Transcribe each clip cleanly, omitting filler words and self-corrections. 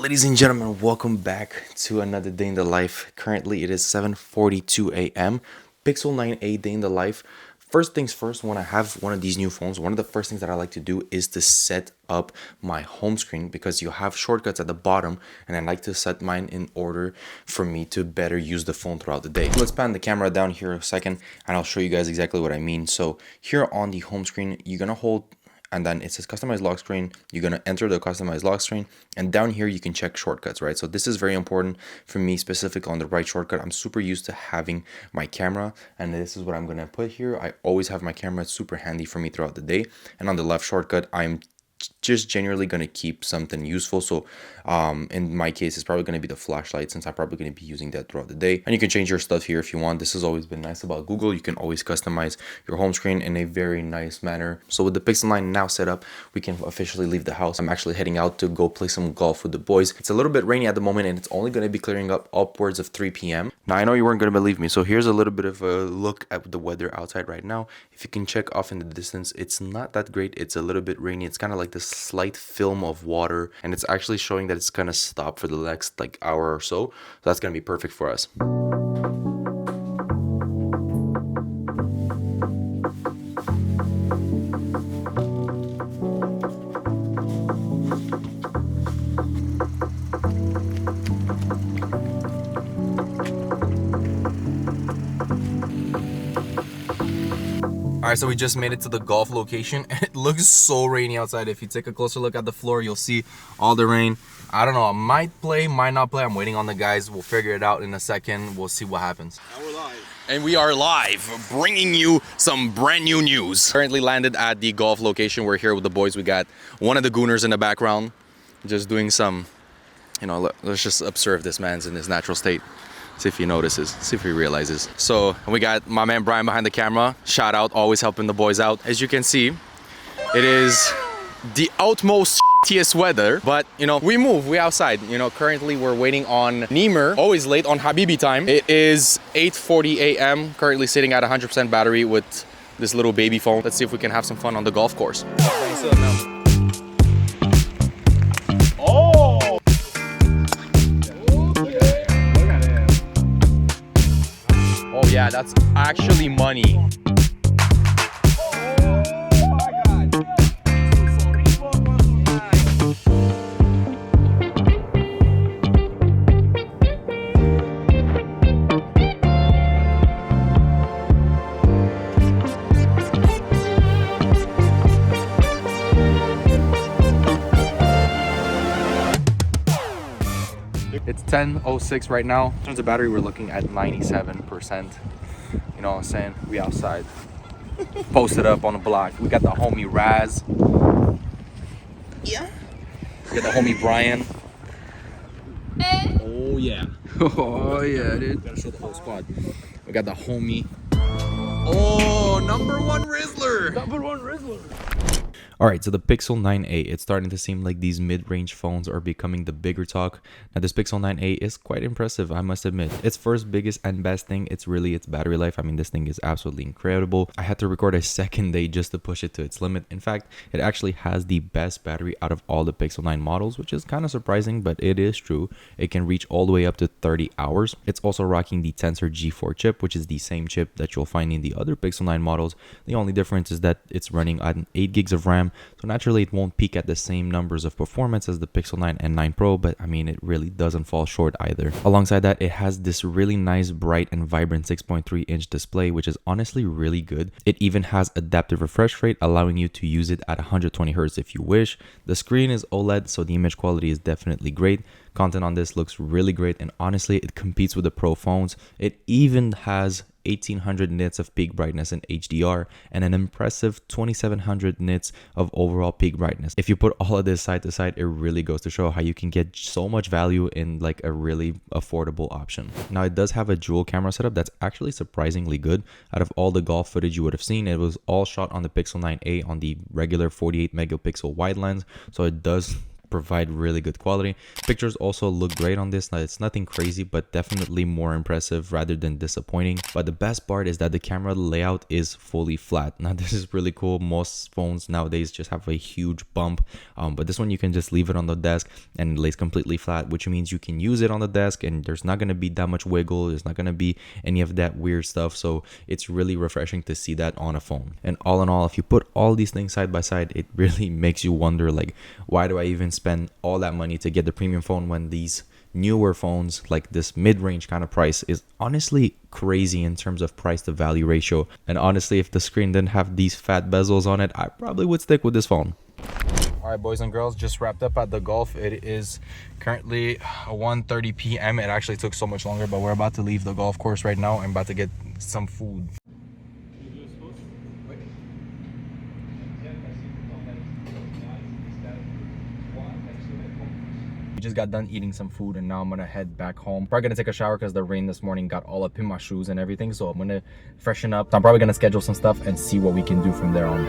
ladies and gentlemen, welcome back to another day in the life. Currently, it is 7:42 a.m. Pixel 9a day in the life. First things first, when I have one of these new phones, one of the first things that I like to do is to set up my home screen because you have shortcuts at the bottom, and I like to set mine in order for me to better use the phone throughout the day. Let's pan the camera down here a second, and I'll show you guys exactly what I mean. So here on the home screen, you're gonna hold, and then it says customize lock screen. You're going to enter the customize lock screen, and down here you can check shortcuts, right? So this is very important for me, specifically on the right shortcut. I'm super used to having my camera, and this is what I'm going to put here. I always have my camera. It's super handy for me throughout the day. And on the left shortcut, I'm just generally going to keep something useful. So in my case, it's probably going to be the flashlight, since I'm probably going to be using that throughout the day. And you can change your stuff here if you want. This has always been nice about Google. You can always customize your home screen in a very nice manner. So with the Pixel 9 now set up, we can officially leave the house. I'm actually heading out to go play some golf with the boys. It's a little bit rainy at the moment, and it's only going to be clearing up upwards of 3 p.m. Now, I know you weren't going to believe me, so here's a little bit of a look at the weather outside right now. If you can check off in the distance, it's not that great. It's a little bit rainy. It's kind of like this slight film of water, and it's actually showing that it's gonna stop for the next hour or so. So that's gonna be perfect for us. All right, so we just made it to the golf location. It looks so rainy outside. If you take a closer look at the floor, you'll see all the rain. I don't know, I might play, might not play. I'm waiting on the guys. We'll figure it out in a second. We'll see what happens. Now we're live. And we are live, bringing you some brand new news. Currently landed at the golf location. We're here with the boys. We got one of the gooners in the background, just doing some, let's just observe this man's in his natural state. See if he notices, see if he realizes. So we got my man Brian behind the camera. Shout out, always helping the boys out. As you can see, it is the utmost shittiest weather, but we move, we outside. Currently we're waiting on Neemer, always late on Habibi time. It is 8:40 a.m. Currently sitting at 100% battery with this little baby phone. Let's see if we can have some fun on the golf course. Yeah, that's actually money. It's 10:06 right now. In terms of battery, we're looking at 97%. You know what I'm saying? We outside. Posted up on the block. We got the homie Raz. Yeah. We got the homie Brian. Oh yeah. Oh yeah, dude. Gotta show the whole squad. We got the homie. Oh, number one Rizzler. Number one Rizzler. Alright, so the Pixel 9a, it's starting to seem like these mid-range phones are becoming the bigger talk. Now this Pixel 9a is quite impressive, I must admit. Its first biggest and best thing, it's really its battery life. I mean, this thing is absolutely incredible. I had to record a second day just to push it to its limit. In fact, it actually has the best battery out of all the Pixel 9 models, which is kind of surprising, but it is true. It can reach all the way up to 30 hours. It's also rocking the Tensor G4 chip, which is the same chip that you'll find in the other Pixel 9 models. The only difference is that it's running on 8 gigs of RAM. So naturally it won't peak at the same numbers of performance as the Pixel 9 and 9 Pro, but I mean, it really doesn't fall short either. Alongside that, it has this really nice, bright and vibrant 6.3-inch display, which is honestly really good. It even has adaptive refresh rate, allowing you to use it at 120 Hz if you wish. The screen is OLED, so the image quality is definitely great. Content on this looks really great, and honestly, it competes with the Pro phones. It even has 1800 nits of peak brightness in HDR and an impressive 2700 nits of overall peak brightness. If you put all of this side to side, it really goes to show how you can get so much value in like a really affordable option. Now, it does have a dual camera setup that's actually surprisingly good. Out of all the golf footage you would have seen, it was all shot on the Pixel 9a on the regular 48 megapixel wide lens, so it does provide really good quality. Pictures also look great on this. Now, it's nothing crazy, but definitely more impressive rather than disappointing. But the best part is that the camera layout is fully flat. Now this is really cool. Most phones nowadays just have a huge bump, but this one you can just leave it on the desk and it lays completely flat, which means you can use it on the desk and there's not going to be that much wiggle. There's not going to be any of that weird stuff. So it's really refreshing to see that on a phone. And all in all, if you put all these things side by side, it really makes you wonder, like, why do I even spend all that money to get the premium phone when these newer phones, like this mid-range kind of price, is honestly crazy in terms of price to value ratio. And honestly, if the screen didn't have these fat bezels on it, I probably would stick with this phone. All right, boys and girls, just wrapped up at the golf. It is currently 1:30 p.m. It actually took so much longer, but we're about to leave the golf course right now. I'm about to get some food. We just got done eating some food and now I'm gonna head back home. Probably gonna take a shower because the rain this morning got all up in my shoes and everything. So I'm gonna freshen up. I'm probably gonna schedule some stuff and see what we can do from there on.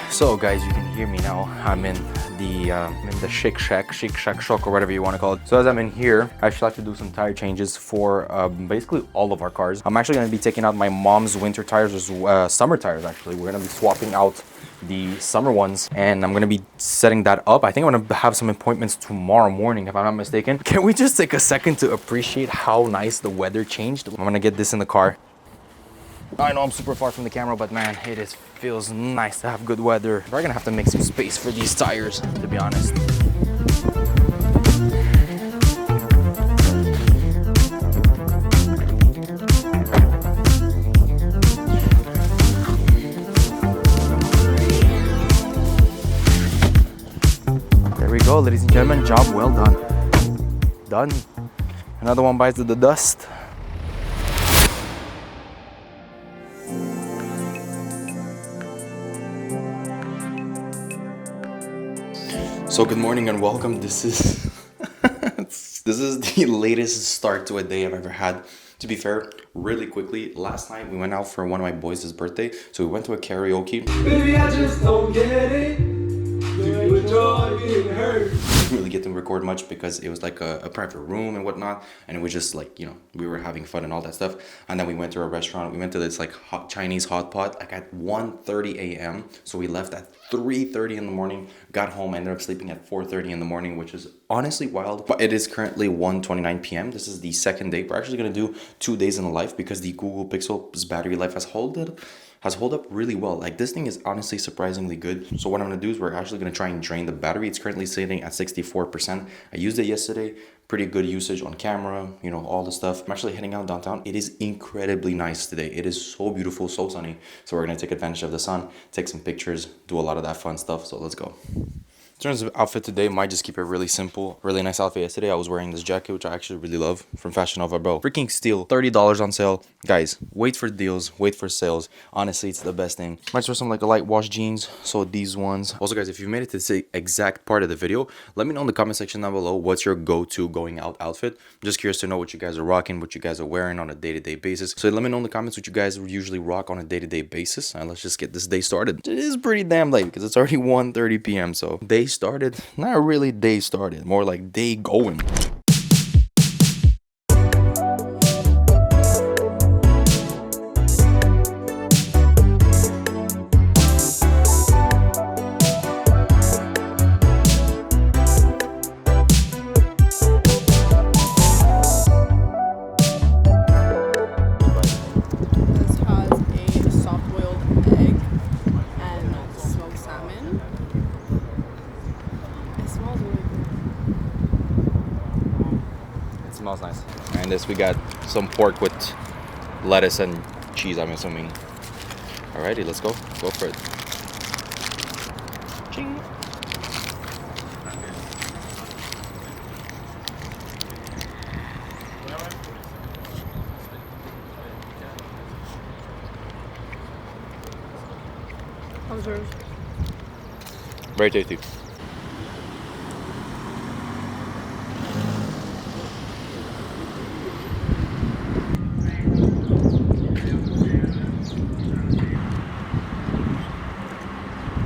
So guys, you can hear me now. I'm in the Chic Shack shop, or whatever you want to call it. So as I'm in here, I actually have to do some tire changes for basically all of our cars. I'm actually going to be taking out my mom's winter tires, or summer tires actually. We're going to be swapping out the summer ones and I'm going to be setting that up. I think I'm going to have some appointments tomorrow morning if I'm not mistaken. Can we just take a second to appreciate how nice the weather changed? I'm going to get this in the car. I know I'm super far from the camera, but man, it feels nice to have good weather. We're gonna have to make some space for these tires, to be honest. There we go, ladies and gentlemen, job well done. Done. Another one bites the dust. So good morning and welcome. This is this is the latest start to a day I've ever had. To be fair, really quickly, last night we went out for one of my boys' birthday. So we went to a karaoke. Baby, I just don't get it. Do you enjoy getting hurt? Didn't really get to record much because it was like a private room and whatnot, and it was just like, you know, we were having fun and all that stuff. And then we went to a restaurant. We went to this like Chinese hot pot like at 1:30 a.m. So we left at 3:30 in the morning, got home, ended up sleeping at 4:30 in the morning, which is honestly wild. But it is currently 1:29 p.m. This is the second day. We're actually gonna do 2 days in the life because the Google Pixel's battery life has held up really well. Like, this thing is honestly surprisingly good. So what I'm gonna do is we're actually gonna try and drain the battery. It's currently sitting at 64%. I used it yesterday. Pretty good usage on camera, you know, all the stuff. I'm actually heading out downtown. It is incredibly nice today. It is so beautiful, so sunny. So we're gonna take advantage of the sun, take some pictures, do a lot of that fun stuff. So let's go. In terms of outfit today, might just keep it really simple. Really nice outfit yesterday. I was wearing this jacket, which I actually really love, from Fashion Nova, bro. Freaking steal, $30 on sale. Guys, wait for deals, wait for sales. Honestly, it's the best thing. Might wear some like a light wash jeans. So these ones. Also, guys, if you made it to this exact part of the video, let me know in the comment section down below what's your go-to going out outfit. I'm just curious to know what you guys are rocking, what you guys are wearing on a day-to-day basis. So let me know in the comments what you guys usually rock on a day-to-day basis. And let's just get this day started. It is pretty damn late because it's already 1:30 p.m. So day started, not really day started, more like day going. Smells nice. And this, we got some pork with lettuce and cheese, I'm assuming. Alrighty, let's go. Go for it. Ching. How's yours? Very tasty.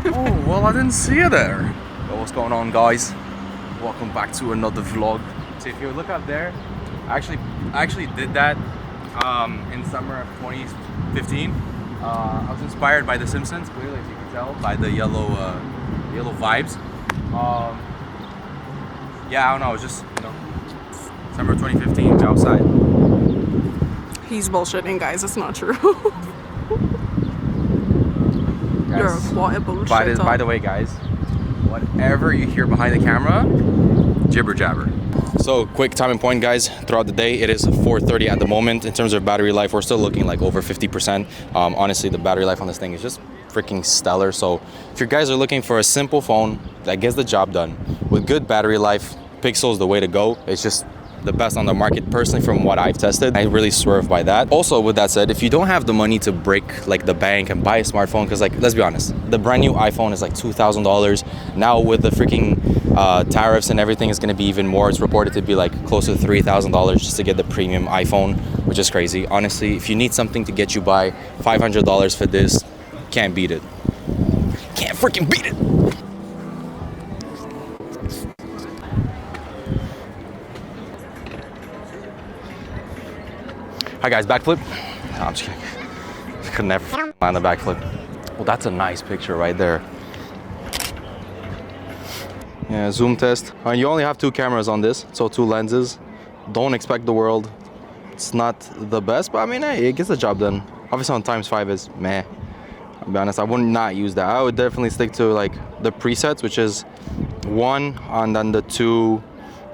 Oh, well, I didn't see you there. Yo, what's going on, guys? Welcome back to another vlog. So if you look up there, I actually did that in summer of 2015. I was inspired by The Simpsons, clearly, as you can tell, by the yellow vibes. Yeah, I don't know, it was just, you know, summer 2015, outside. He's bullshitting, guys. It's not true. You're a quiet bullshit. By the way, guys, whatever you hear behind the camera, jibber jabber. So quick timing point, guys, throughout the day. It is 4:30 at the moment. In terms of battery life, we're still looking like over 50%. Honestly, the battery life on this thing is just freaking stellar. So if you guys are looking for a simple phone that gets the job done with good battery life, Pixel is the way to go. It's just the best on the market. Personally, from what I've tested, I really swerve by that. Also, with that said, if you don't have the money to break like the bank and buy a smartphone, because like, let's be honest, the brand new iPhone is like $2,000. Now with the freaking tariffs and everything, is going to be even more. It's reported to be like close to $3,000 just to get the premium iPhone, which is crazy. Honestly, if you need something to get you by $500 for this, can't beat it. Can't freaking beat it. Hi guys, backflip. No, I'm just kidding. Could never land the backflip. Well, that's a nice picture right there. Yeah, zoom test. You only have 2 cameras on this, so 2 lenses. Don't expect the world. It's not the best, but I mean, hey, it gets the job done. Obviously on ×5 is meh. I'll be honest, I would not use that. I would definitely stick to like the presets, which is 1 and then the 2,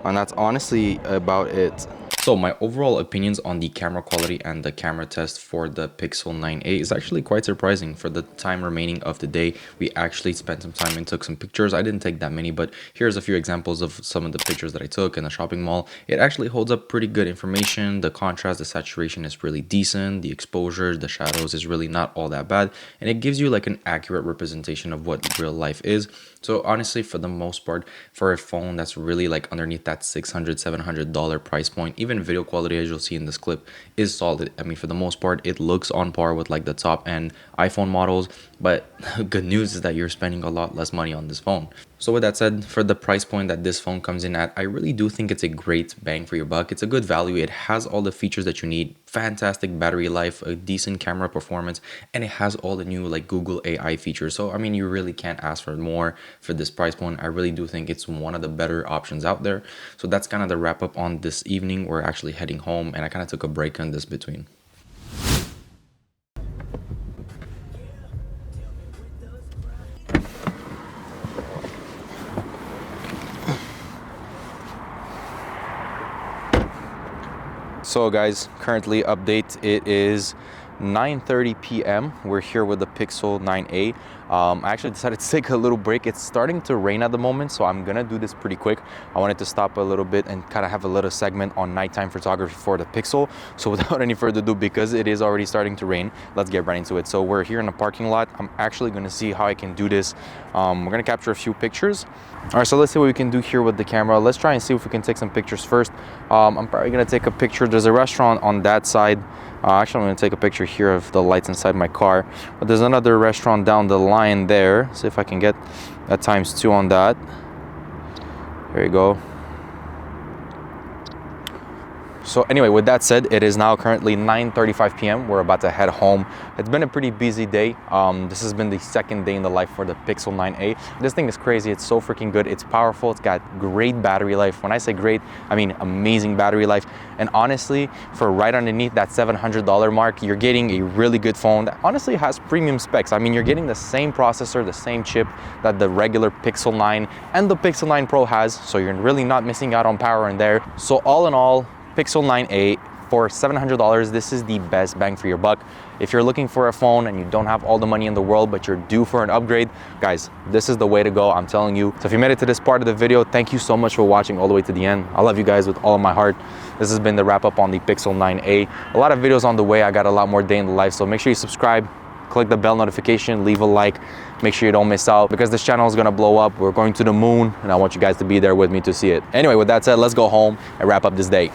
and that's honestly about it. So my overall opinions on the camera quality and the camera test for the Pixel 9a is actually quite surprising. For the time remaining of the day, we actually spent some time and took some pictures. I didn't take that many, but here's a few examples of some of the pictures that I took in the shopping mall. It actually holds up pretty good information. The contrast, the saturation is really decent. The exposure, the shadows is really not all that bad. And it gives you like an accurate representation of what real life is. So honestly, for the most part, for a phone that's really like underneath that $600, $700 price point, even video quality, as you'll see in this clip, is solid. I mean, for the most part, it looks on par with like the top end iPhone models, but good news is that you're spending a lot less money on this phone. So with that said, for the price point that this phone comes in at, I really do think it's a great bang for your buck. It's a good value. It has all the features that you need, fantastic battery life, a decent camera performance, and it has all the new like Google AI features. So I mean, you really can't ask for more for this price point. I really do think it's one of the better options out there. So that's kind of the wrap up on this evening. We're actually heading home, and I kind of took a break on this between. So guys, currently update, it is 9:30 p.m. We're here with the Pixel 9a. I actually decided to take a little break. It's starting to rain at the moment, so I'm gonna do this pretty quick. I wanted to stop a little bit and kind of have a little segment on nighttime photography for the Pixel. So without any further ado, because it is already starting to rain, let's get right into it. So we're here in a parking lot. I'm actually gonna see how I can do this. We're gonna capture a few pictures. All right, so let's see what we can do here with the camera. Let's try and see if we can take some pictures first. I'm probably gonna take a picture. There's a restaurant on that side. Actually, I'm gonna take a picture here of the lights inside my car. But there's another restaurant down the line there. See if I can get a ×2 on that. There you go. So anyway, with that said, it is now currently 9:35 p.m. We're about to head home. It's been a pretty busy day. This has been the second day in the life for the Pixel 9a. This thing is crazy. It's so freaking good. It's powerful. It's got great battery life. When I say great, I mean amazing battery life. And honestly, for right underneath that $700 mark, you're getting a really good phone that honestly has premium specs. I mean, you're getting the same processor, the same chip that the regular Pixel 9 and the Pixel 9 Pro has. So you're really not missing out on power in there. So all in all, Pixel 9a for $700, this is the best bang for your buck. If you're looking for a phone and you don't have all the money in the world, but you're due for an upgrade, guys, this is the way to go, I'm telling you. So if you made it to this part of the video, thank you so much for watching all the way to the end. I love you guys with all of my heart. This has been the wrap up on the Pixel 9a. A lot of videos on the way. I got a lot more day in the life, so make sure you subscribe, click the bell notification, leave a like, make sure you don't miss out because this channel is gonna blow up. We're going to the moon and I want you guys to be there with me to see it. Anyway, with that said, let's go home and wrap up this day.